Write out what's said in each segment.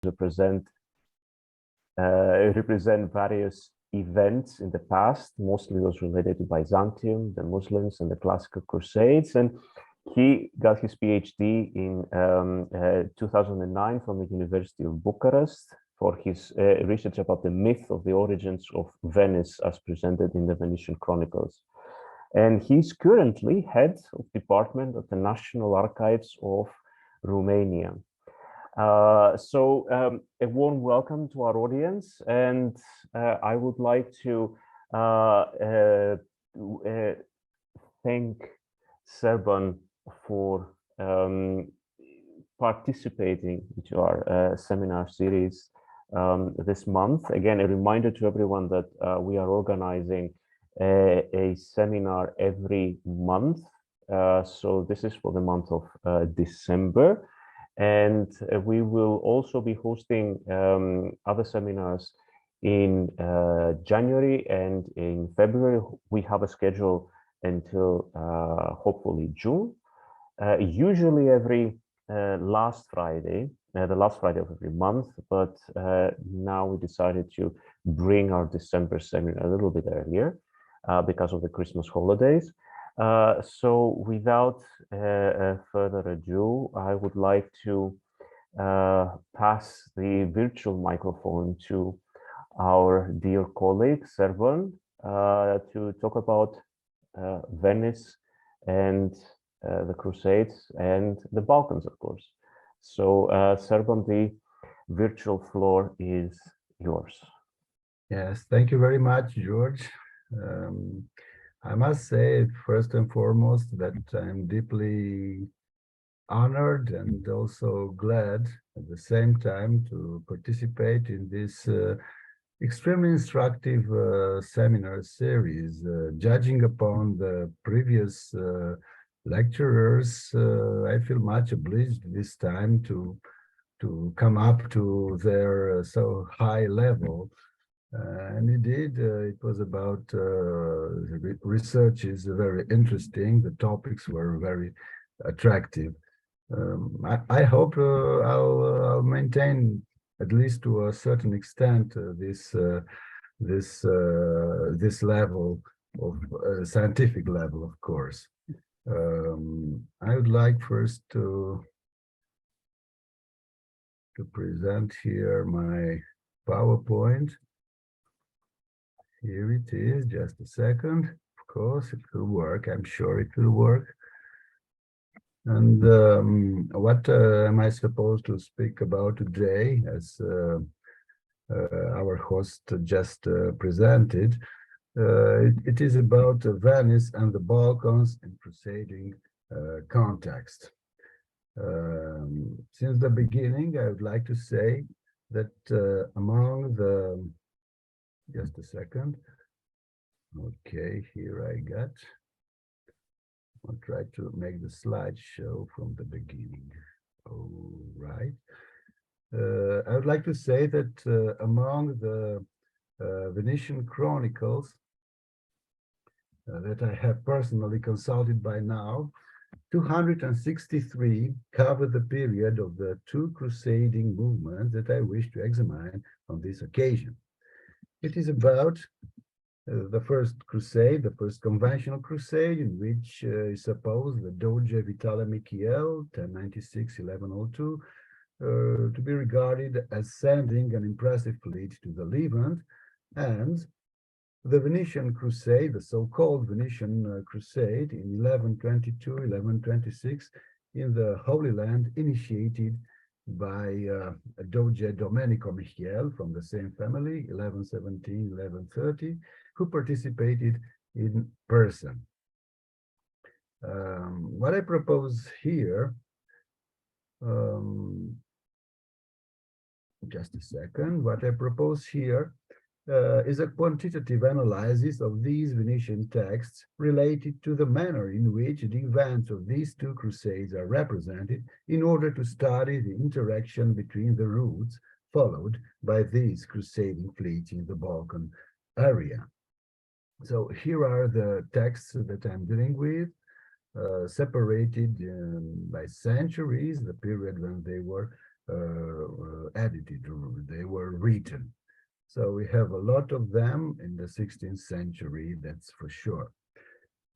represent various events in the past, mostly those related to Byzantium, the Muslims, and the classical Crusades. And he got his PhD in 2009 from the University of Bucharest for his research about the myth of the origins of Venice as presented in the Venetian Chronicles. And he's currently head of department of the National Archives of Romania. A warm welcome to our audience, and I would like to thank Serban for participating into our seminar series this month. Again, a reminder to everyone that we are organizing a seminar every month. So this is for the month of December. And we will also be hosting other seminars in January and in February. We have a schedule until hopefully June. Usually every last Friday, the last Friday of every month, but now we decided to bring our December seminar a little bit earlier because of the Christmas holidays. So without further ado, I would like to pass the virtual microphone to our dear colleague, Serban, to talk about Venice and the Crusades and the Balkans, of course. So Serban, the virtual floor is yours. Yes, thank you very much, George. I must say, first and foremost, that I'm deeply honored and also glad at the same time to participate in this extremely instructive seminar series. Judging upon the previous lecturers, I feel much obliged this time to come up to their so high level. And indeed, it was about research is very interesting. The topics were very attractive. I hope I'll maintain, at least to a certain extent, this level of scientific level, of course. I would like first to present here my PowerPoint. Here it is, just a second. Of course, it will work. I'm sure it will work. And what am I supposed to speak about today, as our host just presented? It is about Venice and the Balkans in crusading context. Since the beginning, I would like to say that among the just a second. Okay, here I got. I'll try to make the slideshow from the beginning. All right. I would like to say that among the Venetian chronicles that I have personally consulted by now, 263 cover the period of the two crusading movements that I wish to examine on this occasion. It is about the first crusade, the first conventional crusade, in which is supposed the Doge Vitale Michiel, 1096-1102, to be regarded as sending an impressive fleet to the Levant, and the Venetian crusade, the so-called Venetian crusade in 1122-1126 in the Holy Land, initiated by Doge Domenico Michiel from the same family, 1117-1130, who participated in person. What I propose here, just a second, what I propose here is a quantitative analysis of these Venetian texts related to the manner in which the events of these two crusades are represented in order to study the interaction between the routes followed by these crusading fleets in the Balkan area. So here are the texts that I'm dealing with, separated by centuries, the period when they were edited, they were written. So we have a lot of them in the 16th century, that's for sure.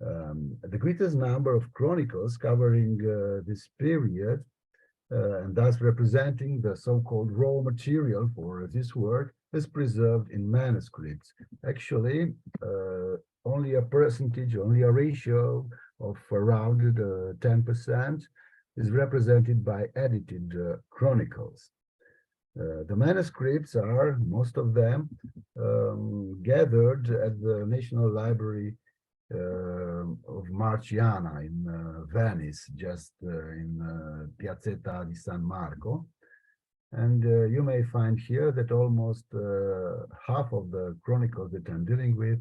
The greatest number of chronicles covering this period and thus representing the so-called raw material for this work is preserved in manuscripts. Actually, only a percentage, only a ratio of around 10% is represented by edited chronicles. The manuscripts are, most of them, gathered at the National Library of Marciana in Venice, just in Piazzetta di San Marco. And you may find here that almost half of the chronicles that I'm dealing with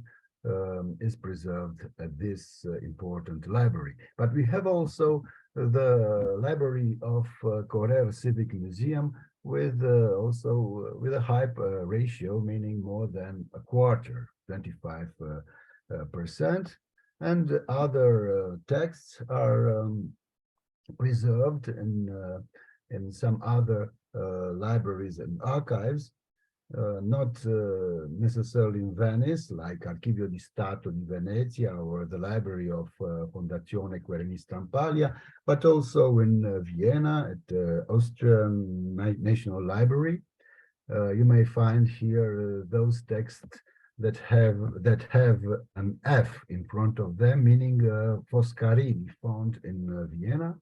is preserved at this important library. But we have also the library of Correr Civic Museum with also with a high ratio, meaning more than a quarter, 25%, and other texts are preserved in some other libraries and archives, not necessarily in Venice, like Archivio di Stato di Venezia or the library of Fondazione Querenista Ampaglia, but also in Vienna at the Austrian National Library. You may find here those texts that have an F in front of them, meaning Foscarini font in Vienna.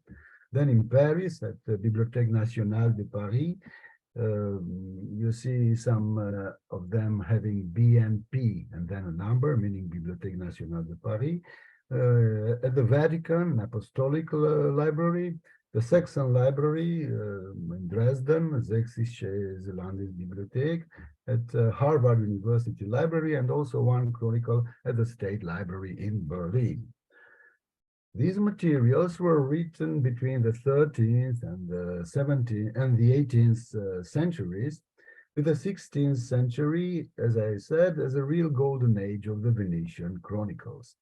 Then in Paris, at the Bibliothèque Nationale de Paris, you see some of them having BNP and then a number, meaning Bibliothèque Nationale de Paris. At the Vatican Apostolic Library, the Saxon Library in Dresden, Sächsische Landesbibliothek, at Harvard University Library, and also one chronicle at the State Library in Berlin. These materials were written between the 13th and the 17th and the 18th centuries, with the 16th century, as I said, as a real golden age of the Venetian chronicles.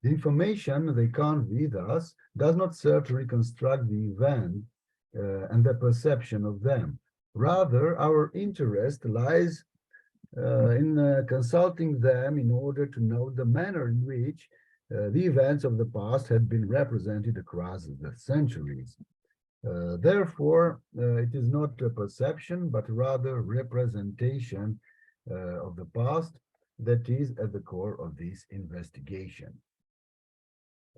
The information they convey thus does not serve to reconstruct the event and the perception of them. Rather, our interest lies in consulting them in order to know the manner in which the events of the past had been represented across the centuries. Therefore, it is not a perception, but rather representation of the past that is at the core of this investigation.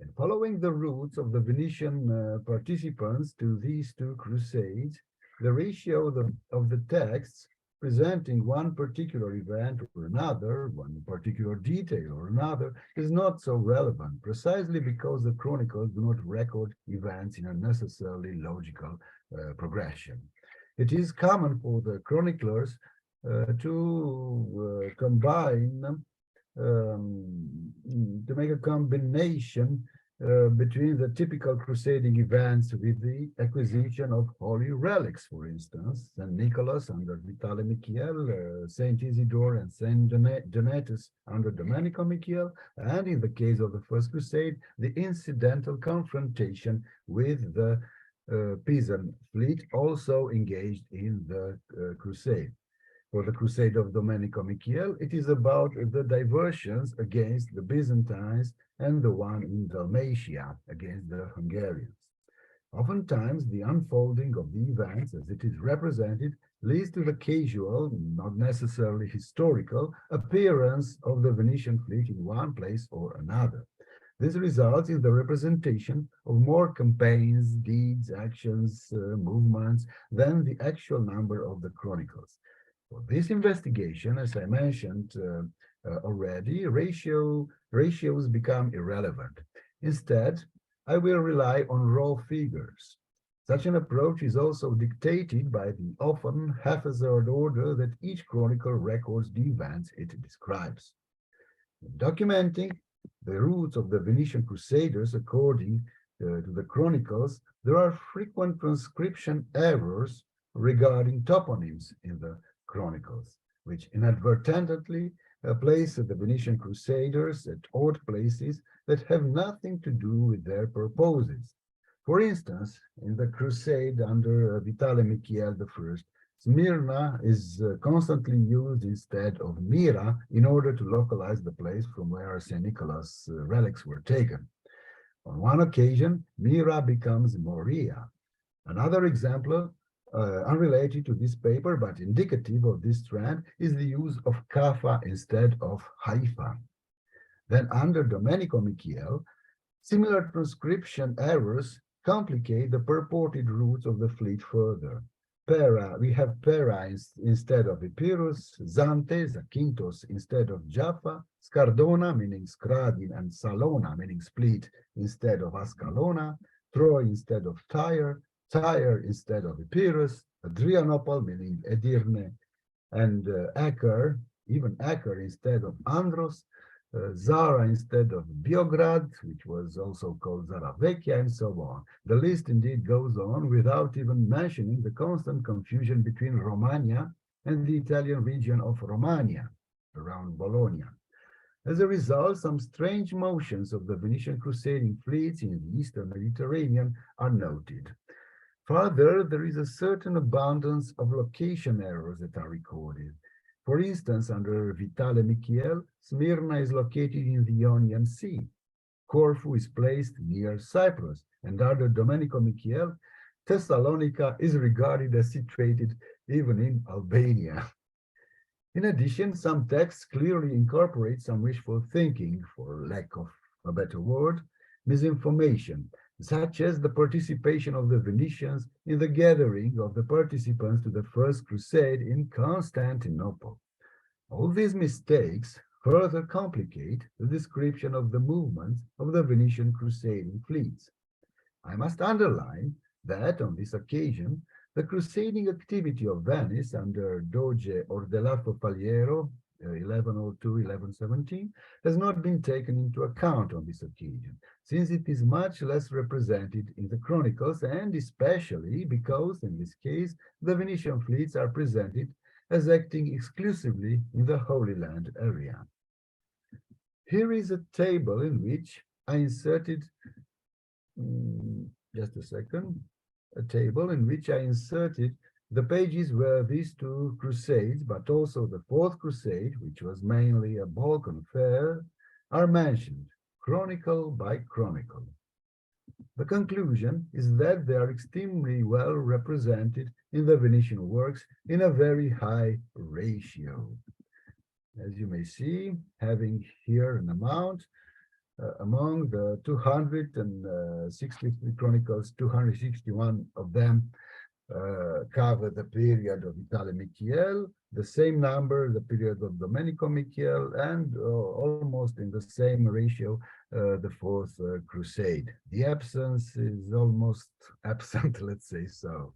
And following the routes of the Venetian participants to these two crusades, the ratio of the texts presenting one particular event or another, one particular detail or another, is not so relevant, precisely because the chronicles do not record events in a necessarily logical progression. It is common for the chroniclers to combine to make a combination between the typical crusading events with the acquisition of holy relics, for instance, St. Nicholas under Vitale Michiel, St. Isidore and St. Donatus under Domenico Michiel, and in the case of the First Crusade, the incidental confrontation with the Pisan fleet also engaged in the crusade. For the Crusade of Domenico Michiel, it is about the diversions against the Byzantines and the one in Dalmatia against the Hungarians. Oftentimes, the unfolding of the events as it is represented leads to the casual, not necessarily historical, appearance of the Venetian fleet in one place or another. This results in the representation of more campaigns, deeds, actions, movements than the actual number of the chronicles. For this investigation, as I mentioned already, ratios become irrelevant. Instead, I will rely on raw figures. Such an approach is also dictated by the often haphazard order that each chronicle records the events it describes. In documenting the routes of the Venetian Crusaders according to the chronicles, there are frequent transcription errors regarding toponyms in the chronicles, which inadvertently place the Venetian Crusaders at odd places that have nothing to do with their purposes. For instance, in the crusade under Vitale Michiel I, Smyrna is constantly used instead of Myra in order to localize the place from where St. Nicholas' relics were taken. On one occasion, Myra becomes Moria. Another example, unrelated to this paper but indicative of this trend, is the use of Kaffa instead of Haifa. Then under Domenico Michiel, similar transcription errors complicate the purported roots of the fleet further. We have Pera instead of Epirus, Zante, Zakynthos instead of Jaffa, Scardona meaning Scradin, and Salona meaning split instead of Ascalona, Troy instead of Tyre, Tyre instead of Epirus, Adrianople meaning Edirne, and Acre, even Acre instead of Andros, Zara instead of Biograd, which was also called Zaravecchia, and so on. The list indeed goes on without even mentioning the constant confusion between Romagna and the Italian region of Romagna, around Bologna. As a result, some strange motions of the Venetian crusading fleets in the eastern Mediterranean are noted. Further, there is a certain abundance of location errors that are recorded. For instance, under Vitale Michiel, Smyrna is located in the Ionian Sea. Corfu is placed near Cyprus, and under Domenico Michiel, Thessalonica is regarded as situated even in Albania. In addition, some texts clearly incorporate some wishful thinking, for lack of a better word, misinformation, such as the participation of the Venetians in the gathering of the participants to the First Crusade in Constantinople. All these mistakes further complicate the description of the movements of the Venetian crusading fleets. I must underline that on this occasion, the crusading activity of Venice under Doge Ordelafo Faliero, 1102-1117, has not been taken into account on this occasion, since it is much less represented in the chronicles, and especially because, in this case, the Venetian fleets are presented as acting exclusively in the Holy Land area. Here is a table in which I inserted, just a second, a table in which I inserted the pages where these two crusades, but also the Fourth Crusade, which was mainly a Balkan affair, are mentioned, chronicle by chronicle. The conclusion is that they are extremely well represented in the Venetian works in a very high ratio. As you may see, having here an amount, among the 263 chronicles, 261 of them cover the period of Vitale Michiel, the same number, the period of Domenico Michiel, and almost in the same ratio, the Fourth Crusade. The absence is almost absent, let's say so,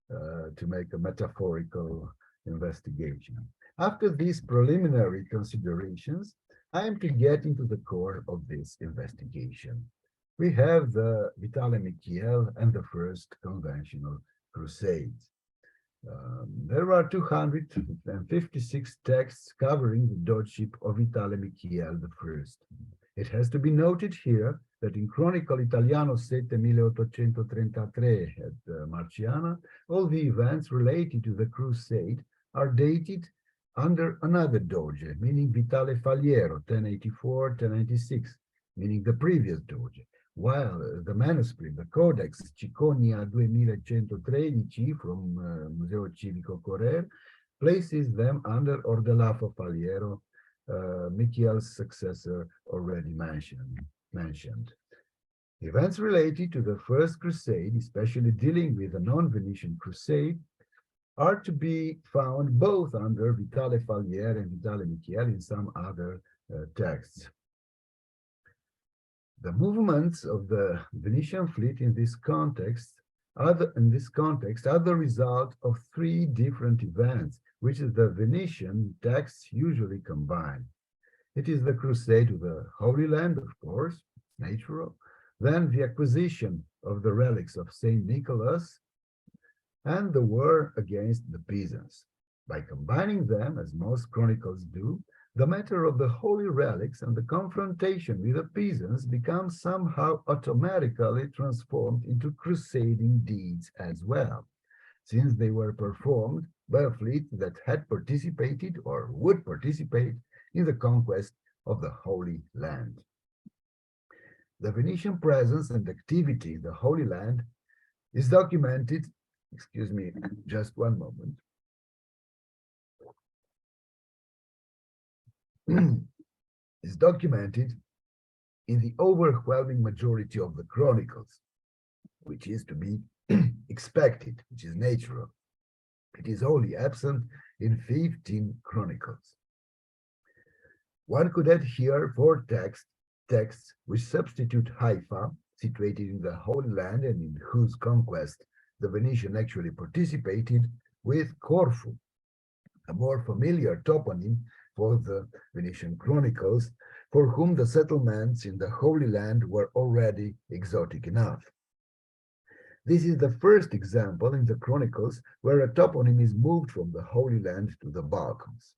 to make a metaphorical investigation. After these preliminary considerations, I am to get into the core of this investigation. We have the Vitale Michiel and the First Conventional Crusades. There are 256 texts covering the dogetship of Vitale Michiel I. It has to be noted here that in Chronicle Italiano 7833 at Marciana, all the events related to the crusade are dated under another doge, meaning Vitale Faliero, 1084-1096, meaning the previous doge, while the manuscript, the Codex Cicogna 2113 from Museo Civico Correr, places them under Ordelafo Faliero, Michiel's successor already mentioned. Events related to the First Crusade, especially dealing with the non-Venetian crusade, are to be found both under Vitale Faliero and Vitale Michiel in some other texts. The movements of the Venetian fleet in this context are the result of three different events, which the Venetian texts usually combine. It is the crusade to the Holy Land, of course, natural, then the acquisition of the relics of St. Nicholas, and the war against the Pisans. By combining them, as most chronicles do, the matter of the holy relics and the confrontation with the peasants becomes somehow automatically transformed into crusading deeds as well, since they were performed by a fleet that had participated or would participate in the conquest of the Holy Land. The Venetian presence and activity in the Holy Land is documented, excuse me, just one moment, is documented in the overwhelming majority of the chronicles, which is to be expected, which is natural. It is only absent in 15 chronicles. One could add here four texts which substitute Haifa, situated in the Holy Land and in whose conquest the Venetian actually participated, with Corfu, a more familiar toponym for the Venetian chronicles, for whom the settlements in the Holy Land were already exotic enough. This is the first example in the chronicles where a toponym is moved from the Holy Land to the Balkans.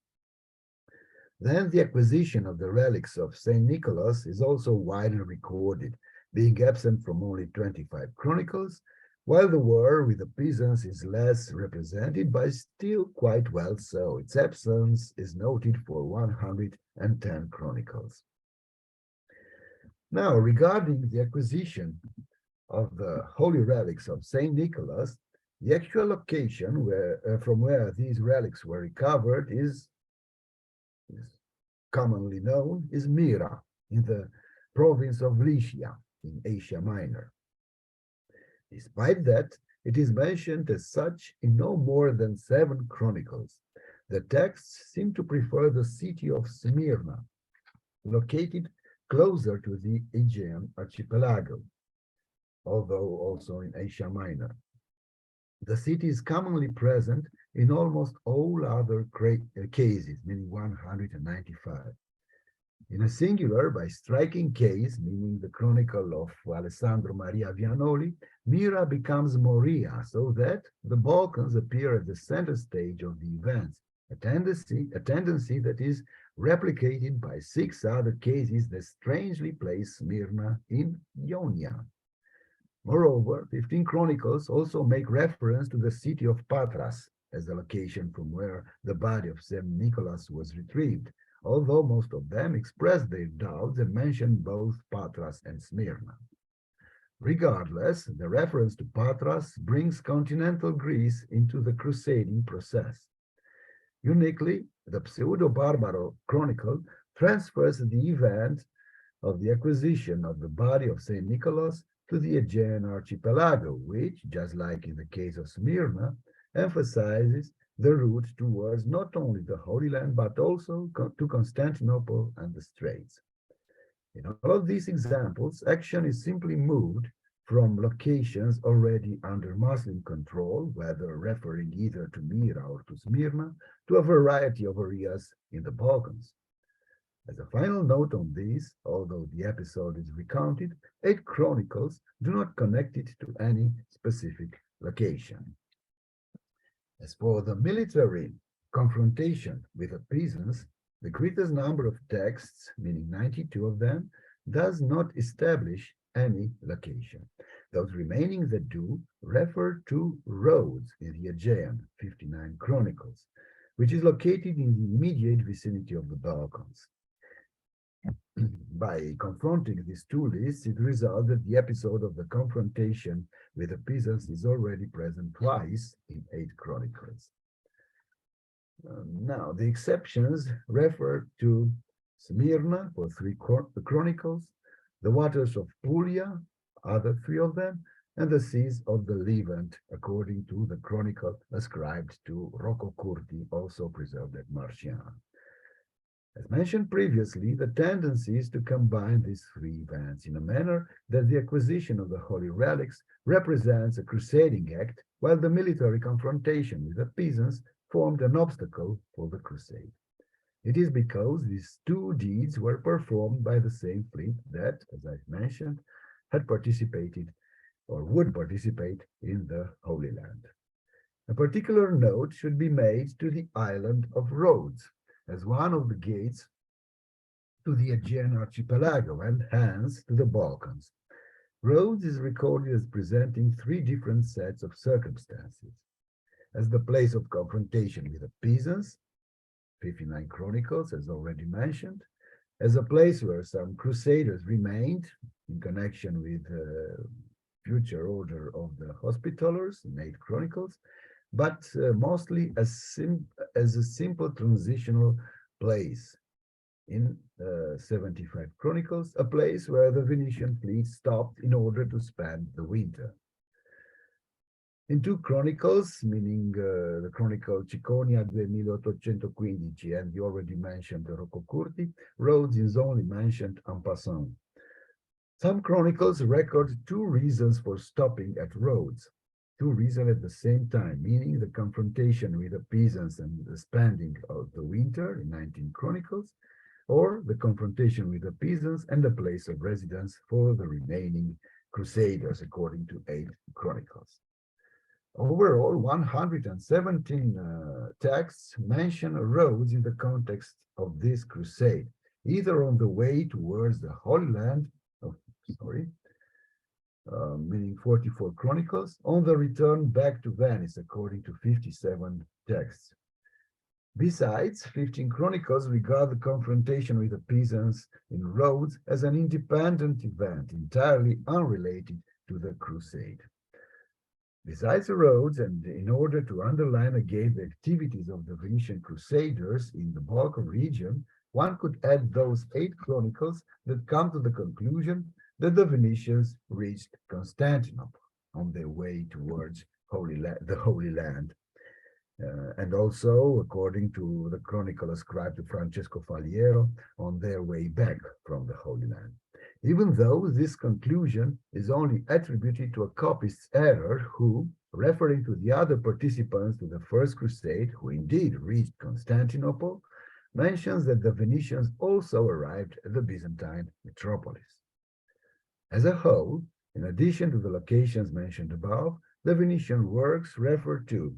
Then the acquisition of the relics of St. Nicholas is also widely recorded, being absent from only 25 chronicles, while the war with the peasants is less represented, but still quite well so. Its absence is noted for 110 chronicles. Now, regarding the acquisition of the holy relics of St. Nicholas, the actual location from where these relics were recovered is commonly known as Myra, in the province of Lycia, in Asia Minor. Despite that, it is mentioned as such in no more than 7 chronicles. The texts seem to prefer the city of Smyrna, located closer to the Aegean archipelago, although also in Asia Minor. The city is commonly present in almost all other cases, meaning 195. In a singular, by striking case, meaning the chronicle of Alessandro Maria Vianoli, Myra becomes Moria, so that the Balkans appear at the center stage of the events, a tendency that is replicated by 6 other cases that strangely place Smyrna in Ionia. Moreover, 15 chronicles also make reference to the city of Patras as the location from where the body of St. Nicholas was retrieved, although most of them express their doubts and mention both Patras and Smyrna. Regardless, the reference to Patras brings continental Greece into the crusading process. Uniquely, the Pseudo-Barbaro Chronicle transfers the event of the acquisition of the body of St. Nicholas to the Aegean archipelago, which, just like in the case of Smyrna, emphasizes the route towards not only the Holy Land, but also to Constantinople and the Straits. In all of these examples, action is simply moved from locations already under Muslim control, whether referring either to Myra or to Smyrna, to a variety of areas in the Balkans. As a final note on this, although the episode is recounted, 8 chronicles do not connect it to any specific location. As for the military confrontation with the peasants, the greatest number of texts, meaning 92 of them, does not establish any location. Those remaining that do refer to Rhodes in the Aegean, 59 chronicles, which is located in the immediate vicinity of the Balkans. By confronting these 2 lists, it results that the episode of the confrontation with the peasants is already present twice in 8 chronicles. Now, the exceptions refer to Smyrna for 3 chronicles, the waters of Puglia, other 3 of them, and the seas of the Levant, according to the chronicle ascribed to Rocco Curti, also preserved at Marciana. As mentioned previously, the tendency is to combine these 3 events in a manner that the acquisition of the holy relics represents a crusading act, while the military confrontation with the peasants formed an obstacle for the crusade. It is because these 2 deeds were performed by the same fleet that, as I've mentioned, had participated or would participate in the Holy Land. A particular note should be made to the island of Rhodes, as one of the gates to the Aegean archipelago and hence to the Balkans. Rhodes is recorded as presenting three different sets of circumstances: as the place of confrontation with the Pisans, 59 Chronicles, as already mentioned, as a place where some crusaders remained in connection with the future order of the Hospitallers in 8 Chronicles, but mostly as a simple transitional place in 75 Chronicles, a place where the Venetian fleet stopped in order to spend the winter. In 2 Chronicles, meaning the Chronicle Cicconia 2815 and the already mentioned Rocco Curti, Rhodes is only mentioned en passant. Some chronicles record two reasons for stopping at Rhodes, two reasons at the same time, meaning the confrontation with the peasants and the spending of the winter in 19 Chronicles, or the confrontation with the peasants and the place of residence for the remaining crusaders, according to 8 Chronicles. Overall, 117 texts mention Rhodes in the context of this crusade, either on the way towards the Holy Land, meaning 44 Chronicles, on the return back to Venice, according to 57 texts. Besides, 15 Chronicles regard the confrontation with the peasants in Rhodes as an independent event, entirely unrelated to the crusade. Besides Rhodes, and in order to underline again the activities of the Venetian crusaders in the Balkan region, one could add those 8 chronicles that come to the conclusion that the Venetians reached Constantinople on their way towards the Holy Land. And also, according to the chronicle ascribed to Francesco Faliero, on their way back from the Holy Land. Even though this conclusion is only attributed to a copist's error who, referring to the other participants to the First Crusade, who indeed reached Constantinople, mentions that the Venetians also arrived at the Byzantine metropolis. As a whole, in addition to the locations mentioned above, the Venetian works refer to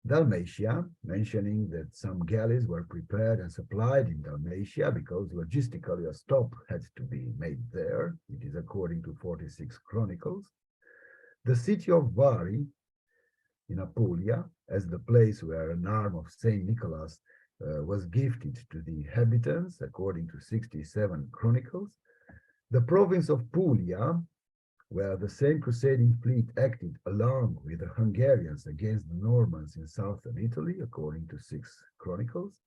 Dalmatia, mentioning that some galleys were prepared and supplied in Dalmatia because logistically a stop had to be made there. It is according to 46 Chronicles. The city of Bari in Apulia, as the place where an arm of Saint Nicholas was gifted to the inhabitants, according to 67 Chronicles. The province of Puglia, where the same crusading fleet acted along with the Hungarians against the Normans in southern Italy, according to 6 Chronicles,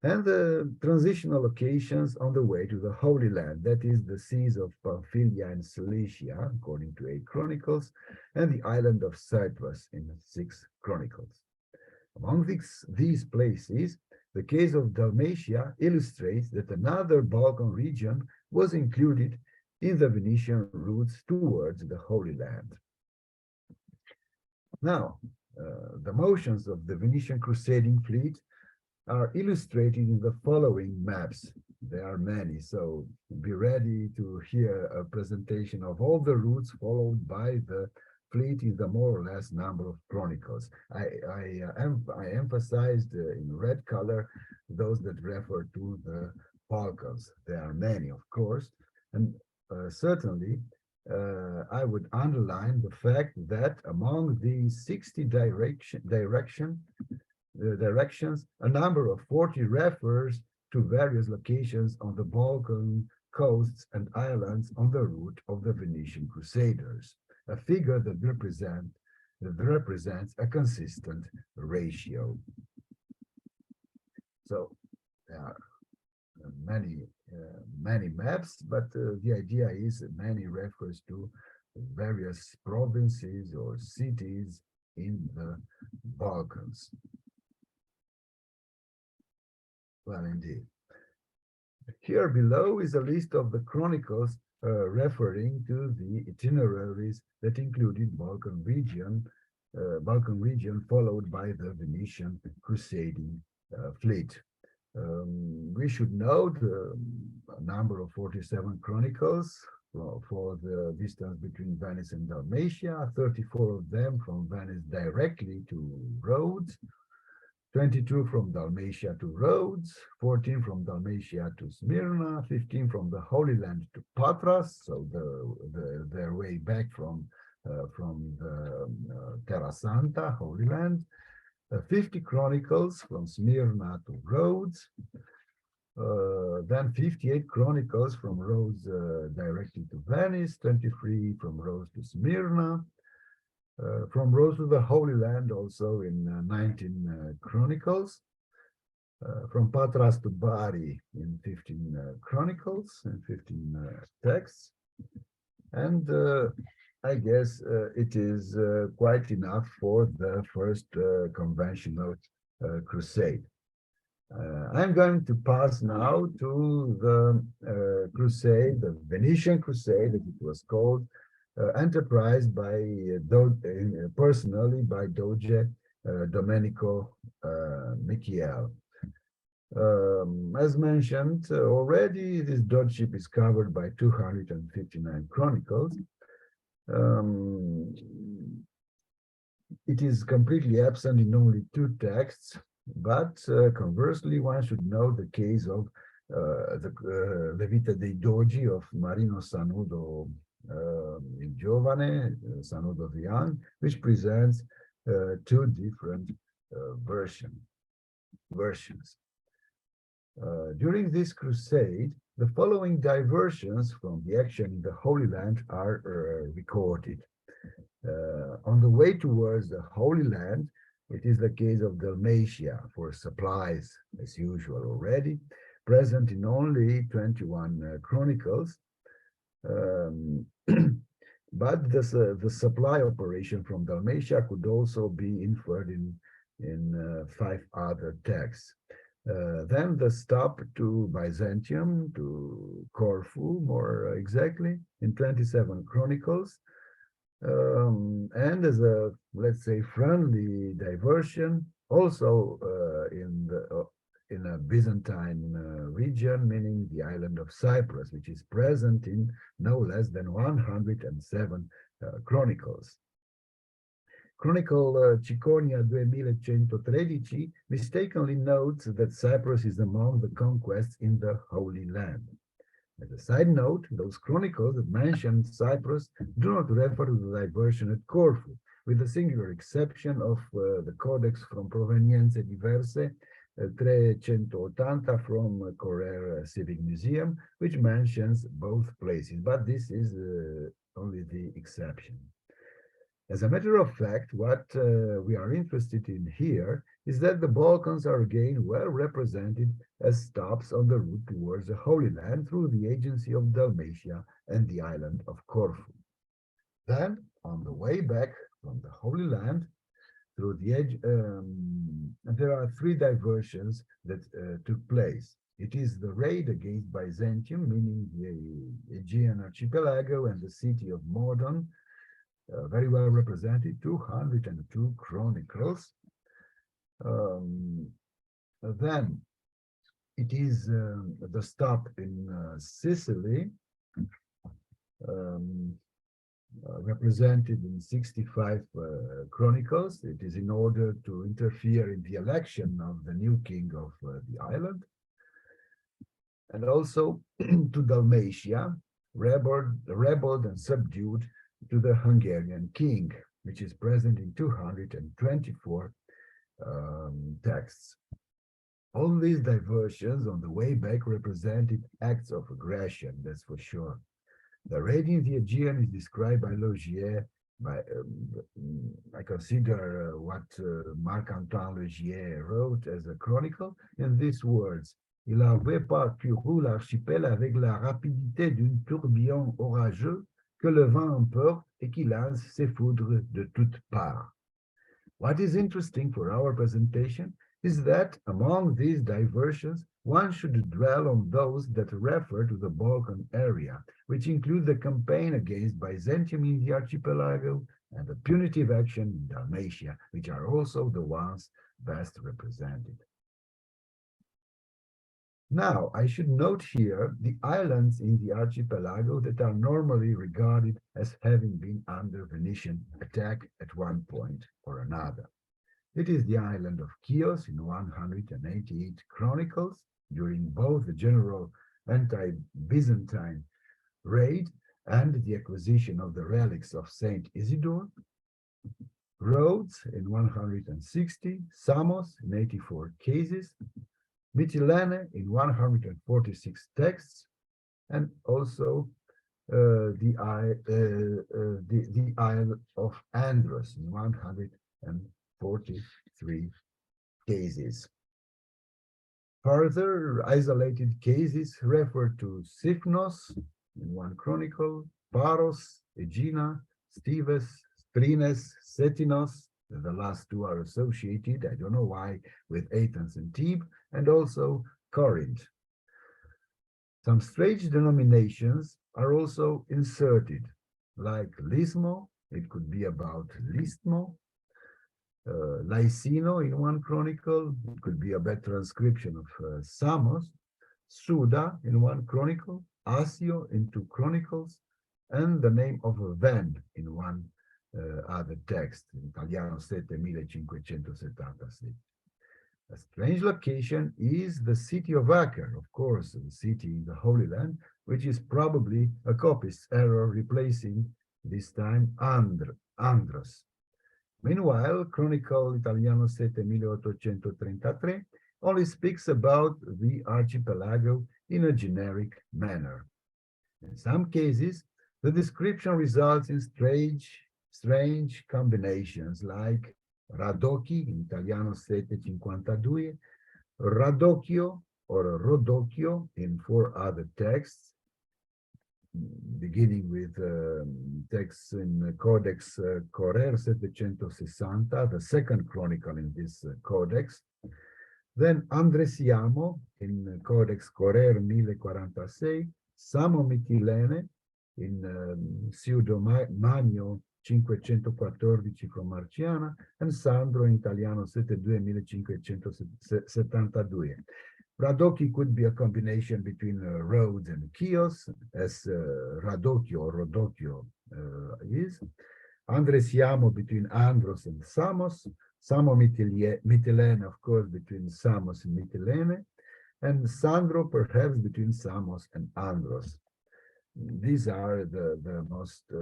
and the transitional locations on the way to the Holy Land, that is, the seas of Pamphylia and Cilicia, according to 8 Chronicles, and the island of Cyprus in 6 Chronicles. Among these places, the case of Dalmatia illustrates that another Balkan region was included in the Venetian routes towards the Holy Land. Now, the motions of the Venetian crusading fleet are illustrated in the following maps. There are many, so be ready to hear a presentation of all the routes followed by the fleet in the more or less number of chronicles. I emphasized in red color those that refer to the Balkans. There are many, of course, and certainly, I would underline the fact that among these 60 directions, a number of 40 refers to various locations on the Balkan coasts and islands on the route of the Venetian Crusaders, a figure that represents a consistent ratio. So there are many maps, but the idea is that many refers to various provinces or cities in the Balkans. Well, indeed. Here below is a list of the chronicles referring to the itineraries that included Balkan region followed by the Venetian crusading fleet. We should note a number of 47 chronicles for the distance between Venice and Dalmatia, 34 of them from Venice directly to Rhodes, 22 from Dalmatia to Rhodes, 14 from Dalmatia to Smyrna, 15 from the Holy Land to Patras, so their way back from the Terra Santa, Holy Land, 50 chronicles from Smyrna to Rhodes, then 58 chronicles from Rhodes directly to Venice, 23 from Rhodes to Smyrna, from Rhodes to the Holy Land also in 19 chronicles, from Patras to Bari in 15 chronicles and 15 texts. And I guess it is quite enough for the first conventional crusade. I'm going to pass now to the crusade, the Venetian crusade, as it was called, enterprised by personally by Doge Domenico Michiel. As mentioned already, this dogeship is covered by 259 chronicles. It is completely absent in only 2 texts, but conversely, one should know the case of the Vita dei Dogi of Marino Sanudo il Giovane, Sanudo the Young, which presents 2 different versions. During this crusade, the following diversions from the action in the Holy Land are recorded. On the way towards the Holy Land, it is the case of Dalmatia for supplies, as usual already, present in only 21 chronicles. But the supply operation from Dalmatia could also be inferred in 5 other texts. Then the stop to Byzantium, to Corfu, more exactly, in 27 chronicles. And as a, let's say, friendly diversion, also in a Byzantine region, meaning the island of Cyprus, which is present in no less than 107 chronicles. Chronicle Ciconia 2113 mistakenly notes that Cyprus is among the conquests in the Holy Land. As a side note, those chronicles that mention Cyprus do not refer to the diversion at Corfu, with the singular exception of the Codex from Provenienze Diverse 380 from Correr Civic Museum, which mentions both places, but this is only the exception. As a matter of fact, what we are interested in here is that the Balkans are again well represented as stops on the route towards the Holy Land through the agency of Dalmatia and the island of Corfu. Then, on the way back from the Holy Land, through the edge, there are 3 diversions that took place. It is the raid against Byzantium, meaning the Aegean archipelago and the city of Modon, very well represented, 202 chronicles. Then it is the stop in Sicily, represented in 65 chronicles. It is in order to interfere in the election of the new king of the island. And also to Dalmatia, rebelled and subdued to the Hungarian king, which is present in 224 texts. All these diversions on the way back represented acts of aggression, that's for sure. The raid in the Aegean is described by Logier, I consider what Marc-Antoine Logier wrote as a chronicle in these words. Il avait parcouru l'archipel avec la rapidité d'un tourbillon orageux que le vent emporte et qui lance ses foudres de toutes parts. What is interesting for our presentation is that among these diversions, one should dwell on those that refer to the Balkan area, which include the campaign against Byzantium in the archipelago and the punitive action in Dalmatia, which are also the ones best represented. Now, I should note here the islands in the archipelago that are normally regarded as having been under Venetian attack at one point or another. It is the island of Chios in 188 Chronicles during both the general anti-Byzantine raid and the acquisition of the relics of Saint Isidore, Rhodes in 160, Samos in 84 cases, Mytilene in 146 texts, and also the Isle of Andros in 143 cases. Further isolated cases refer to Sifnos in one chronicle, Paros, Aegina, Steves, Strines, Setinos. The last two are associated, I don't know why, with Athens and Thebes, and also Corinth. Some strange denominations are also inserted, like Lismo, it could be about Listmo, Lysino in one chronicle, it could be a better transcription of Samos, Suda in one chronicle, Asio in two chronicles, and the name of Ven in one other text, in Italiano 7576. A strange location is the city of Acre, of course, the city in the Holy Land, which is probably a copyist error replacing this time Andros. Meanwhile, Chronicle Italiano 7833 only speaks about the archipelago in a generic manner. In some cases, the description results in strange combinations like Radoki in Italiano 752, Radocchio or Rodocchio in four other texts, beginning with texts in Codex Corer 760, the second chronicle in this codex. Then Andresiamo in Codex Corer 1046, Samo Mitilene in Pseudo-Magno 514 from Marciana, and Sandro in Italiano 72572. Radocchi could be a combination between Rhodes and Chios, as Radocchio or Rodocchio is. Andresiamo between Andros and Samos. Samo Mytilene, of course, between Samos and Mytilene. And Sandro, perhaps, between Samos and Andros. These are the most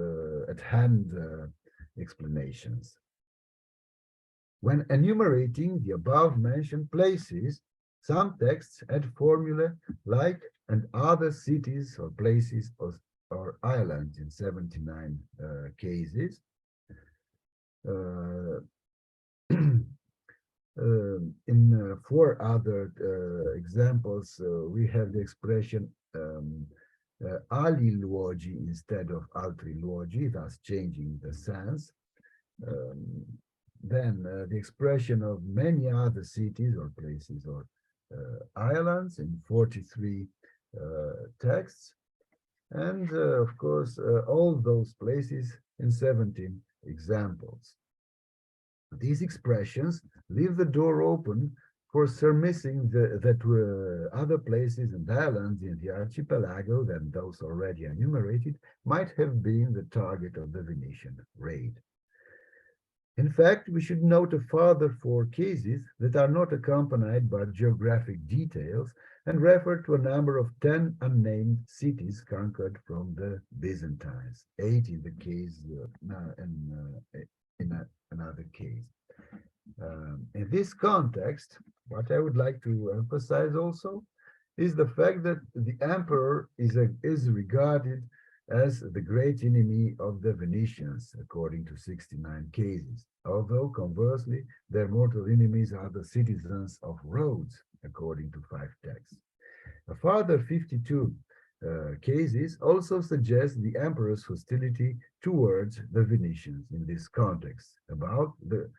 at-hand explanations. When enumerating the above-mentioned places, some texts add formulae like "and other cities or places or islands" in 79 cases. In four other examples, we have the expression ali luogi instead of altri luogi, thus changing the sense. Then the expression of many other cities or places or islands in 43 texts, and of course all those places in 17 examples. These expressions leave the door open for surmising that other places and islands in the archipelago than those already enumerated might have been the target of the Venetian raid. In fact, we should note a further four cases that are not accompanied by geographic details and refer to a number of 10 unnamed cities conquered from the Byzantines, 8 in the case in another case. In this context, what I would like to emphasize also is the fact that the emperor is regarded as the great enemy of the Venetians, according to 69 cases, although conversely, their mortal enemies are the citizens of Rhodes, according to 5 texts. A further 52 cases also suggest the emperor's hostility towards the Venetians in this context, about the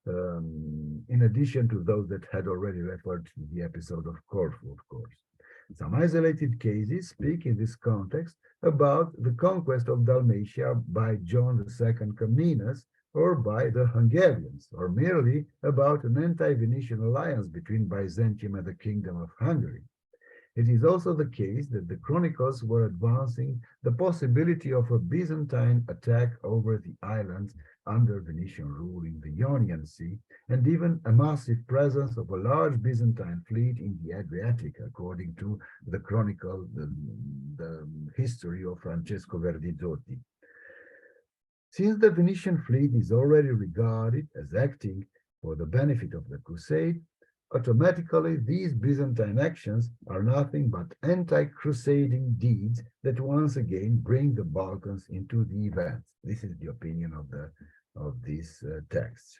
in addition to those that had already referred to the episode of Corfu, of course. Some isolated cases speak in this context about the conquest of Dalmatia by John II Comnenus or by the Hungarians, or merely about an anti-Venetian alliance between Byzantium and the Kingdom of Hungary. It is also the case that the chronicles were advancing the possibility of a Byzantine attack over the islands under Venetian rule in the Ionian Sea, and even a massive presence of a large Byzantine fleet in the Adriatic, according to the chronicle, the history of Francesco Verdizotti. Since the Venetian fleet is already regarded as acting for the benefit of the crusade, automatically these Byzantine actions are nothing but anti-crusading deeds that once again bring the Balkans into the events. This is the opinion of these texts.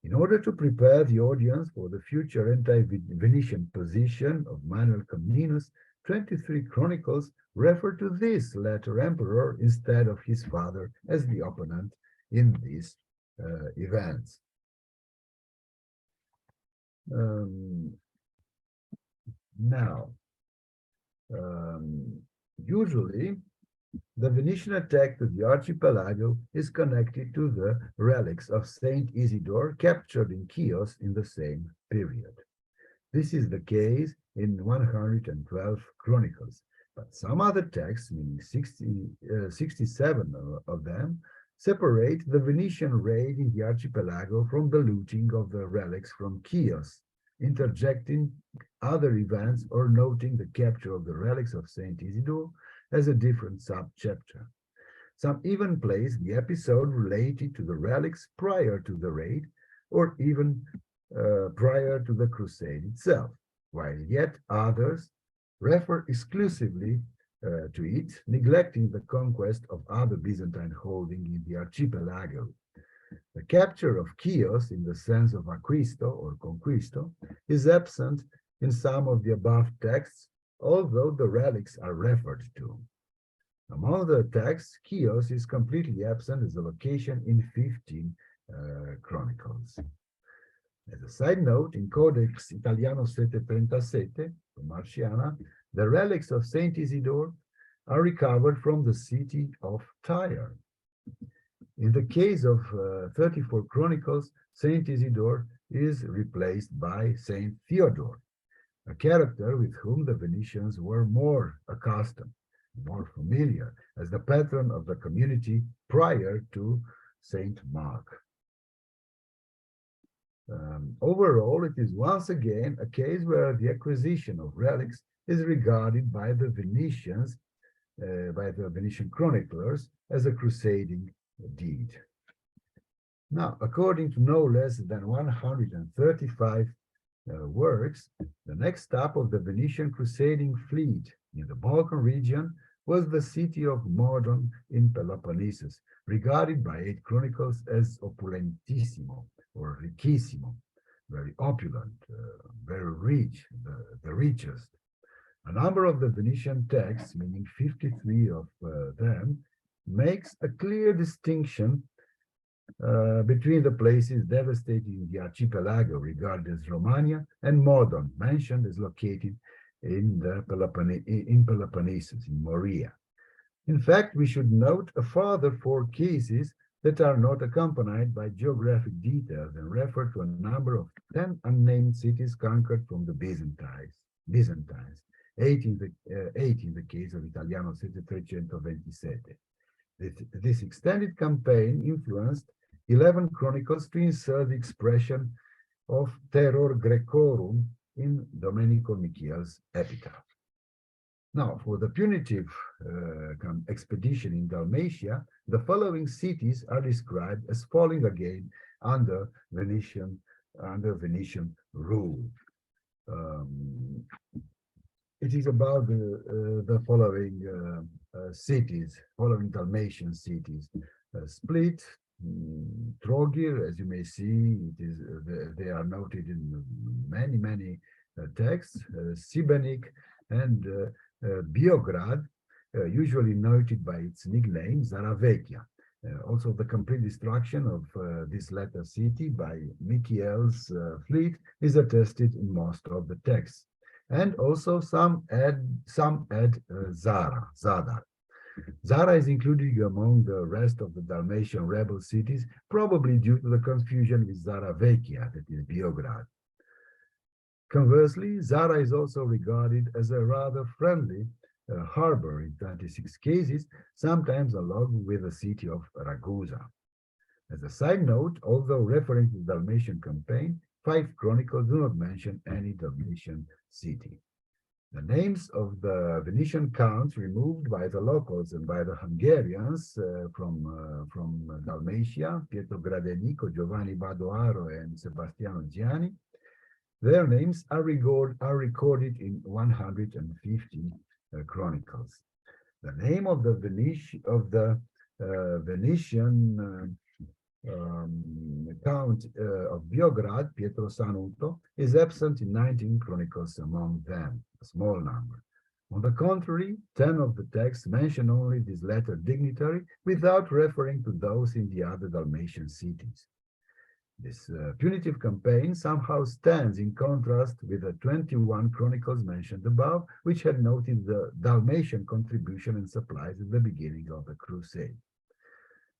In order to prepare the audience for the future anti-Venetian position of Manuel Comnenus, 23 chronicles refer to this latter emperor instead of his father as the opponent in these events. Now, usually the Venetian attack to the archipelago is connected to the relics of Saint Isidore captured in Chios in the same period. This is the case in 112 chronicles, but some other texts, meaning 67 of them, separate the Venetian raid in the archipelago from the looting of the relics from Chios, interjecting other events or noting the capture of the relics of Saint Isidore as a different subchapter. Some even place the episode related to the relics prior to the raid, or even prior to the crusade itself, while yet others refer exclusively to it, neglecting the conquest of other Byzantine holdings in the archipelago. The capture of Chios, in the sense of acquisto or conquisto, is absent in some of the above texts, although the relics are referred to. Among the texts, Chios is completely absent as a location in 15 chronicles. As a side note, in Codex Italiano 737 from Marciana, the relics of Saint Isidore are recovered from the city of Tyre. In the case of 34 chronicles, Saint Isidore is replaced by Saint Theodore, a character with whom the Venetians were more accustomed, more familiar, as the patron of the community prior to Saint Mark. Overall, it is once again a case where the acquisition of relics is regarded by the Venetians, by the Venetian chroniclers, as a crusading deed. Now, according to no less than 135 works, the next stop of the Venetian crusading fleet in the Balkan region was the city of Modon in Peloponnesus, regarded by 8 chronicles as opulentissimo or ricchissimo, very opulent, very rich, the richest. A number of the Venetian texts, meaning 53 of them, makes a clear distinction between the places devastated in the archipelago, regarded as Romania, and Modon, mentioned as located in Peloponnesus, in Morea. In fact, we should note a further 4 cases that are not accompanied by geographic details and refer to a number of 10 unnamed cities conquered from the Byzantines, 8 in the case of Italiano 727. This extended campaign influenced 11 chronicles to insert the expression of terror Grecorum in Domenico Michiel's epitaph. Now, for the punitive expedition in Dalmatia, the following cities are described as falling again under Venetian rule. It is about the following cities, following Dalmatian cities: Split, Trogir, as you may see, they are noted in many texts, Sibenik, and Biograd, usually noted by its nickname Zaravechia. Also, the complete destruction of this latter city by Michiel's fleet is attested in most of the texts, and also some add Zadar. Zara is included among the rest of the Dalmatian rebel cities, probably due to the confusion with Zaravechia, that is Biograd. Conversely, Zara is also regarded as a rather friendly harbor in 26 cases, sometimes along with the city of Ragusa. As a side note, although referring to the Dalmatian campaign, 5 chronicles do not mention any Dalmatian city. The names of the Venetian counts removed by the locals and by the Hungarians from Dalmatia, Pietro Gradenico, Giovanni Badoaro, and Sebastiano Gianni, their names are recorded in 150 chronicles. The name of the Venetian Count of Biograd, Pietro Sanuto, is absent in 19 chronicles among them, a small number. On the contrary, 10 of the texts mention only this latter dignitary without referring to those in the other Dalmatian cities. This punitive campaign somehow stands in contrast with the 21 chronicles mentioned above, which had noted the Dalmatian contribution and supplies at the beginning of the crusade.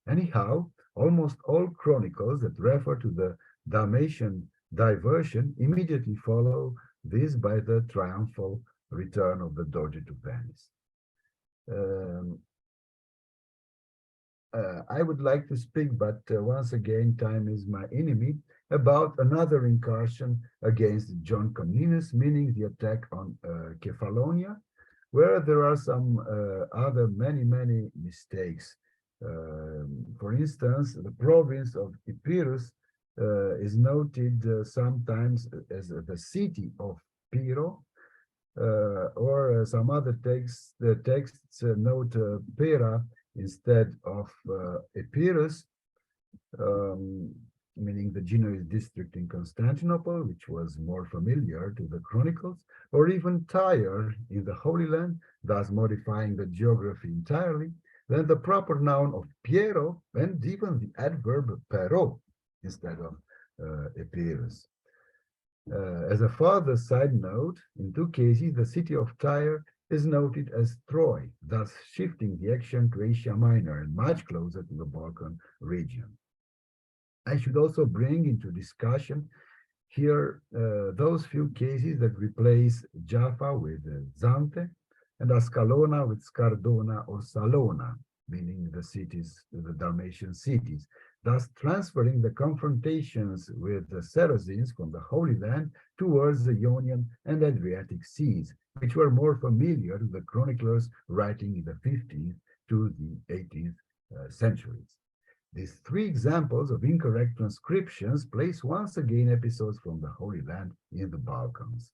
Anyhow, almost all chronicles that refer to the Dalmatian diversion immediately follow this by the triumphal return of the Doge to Venice. I would like to speak, but once again, time is my enemy, about another incursion against John Comnenus, meaning the attack on Kefalonia, where there are some other many mistakes. For instance, the province of Epirus is noted sometimes as the city of Piro, or some other texts note Pera instead of Epirus, meaning the Genoese district in Constantinople, which was more familiar to the chronicles, or even Tyre in the Holy Land, thus modifying the geography entirely, then the proper noun of Piero, and even the adverb pero instead of Epirus. As a further side note, in 2 cases, the city of Tyre is noted as Troy, thus shifting the action to Asia Minor and much closer to the Balkan region. I should also bring into discussion here those few cases that replace Jaffa with Zante and Ascalona with Scardona or Salona, meaning the cities, the Dalmatian cities, thus transferring the confrontations with the Saracens from the Holy Land towards the Ionian and Adriatic seas, which were more familiar to the chroniclers writing in the 15th to the 18th centuries. These 3 examples of incorrect transcriptions place once again episodes from the Holy Land in the Balkans.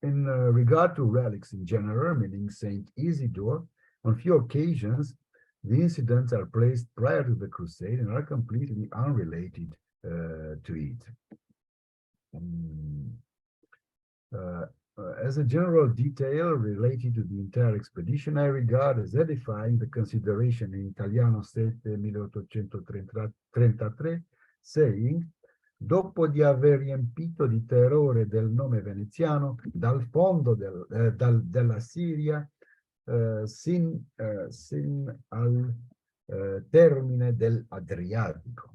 In regard to relics in general, meaning Saint Isidore, on few occasions, the incidents are placed prior to the crusade and are completely unrelated to it. As a general detail related to the entire expedition, I regard as edifying the consideration in Italiano 7 1833, saying: dopo di aver riempito di terrore del nome veneziano dal fondo della Siria sin al termine dell'Adriatico.